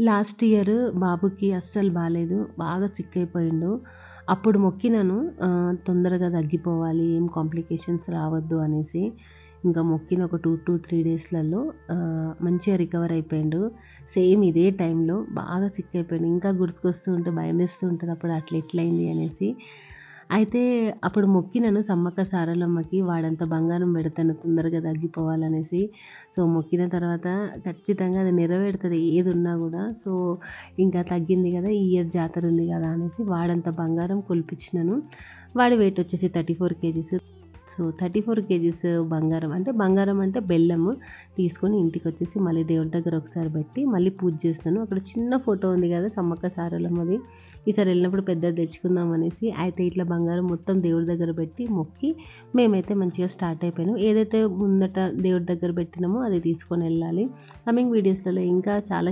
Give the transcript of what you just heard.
Last year బాబుకి అస్సలు బాలేదు. బాగా సిక్ అయిపోయిండు. అప్పుడు మొక్కినాను తొందరగా తగ్గిపోవాలి, ఏం కాంప్లికేషన్స్ రావద్దు అనేసి. ఇంకా మొక్కిన ఒక 2-3 డేస్‌లలో మంచిగా రికవర్ అయిపోయిండు. సేమ్ ఇదే టైంలో బాగా సిక్ అయిపోయిండు. ఇంకా గుర్తుకొస్తూ ఉంటే భయమేస్తూ ఉంటది అప్పుడు అట్లా ఎట్లయింది అనేసి. అయితే అప్పుడు మొక్కినాను సమ్మక్క సారలమ్మకి వాడంత బంగారం పెడతాను తొందరగా తగ్గిపోవాలనేసి. సో, మొక్కిన తర్వాత ఖచ్చితంగా అది నెరవేరుతది ఏదున్నా గూడా. సో, ఇంకా తగ్గింది గదా! ఈ ఇయర్ జాతర ఉంది గదా! అనేసి వాడంత బంగారం కొలిపించినాను. వాడి వెయిట్ వచ్చేసి 34 కేజీస్. సో, 34 కేజీస్ బంగారం అంటే బెల్లము తీసుకొని ఇంటికొచ్చేసి మళ్ళీ దేవుడి దగ్గర ఒకసారి పెట్టి మళ్ళీ పూజ చేసినాను. అక్కడ చిన్న ఫోటో ఉంది కదా సమ్మక్క సారలమ్మది. ఈసారి వెళ్ళినప్పుడు పెద్దది తెచ్చుకుందాం అనేసి అయితే ఇట్లా బంగారం మొత్తం దేవుడి దగ్గర పెట్టి మొక్కి మేమైతే మంచిగా స్టార్ట్ అయిపోయాము. ఏదైతే ముందట దేవుడి దగ్గర పెట్టినామో అది తీసుకొని వెళ్ళాలి. కమింగ్ వీడియోస్లలో ఇంకా చాలా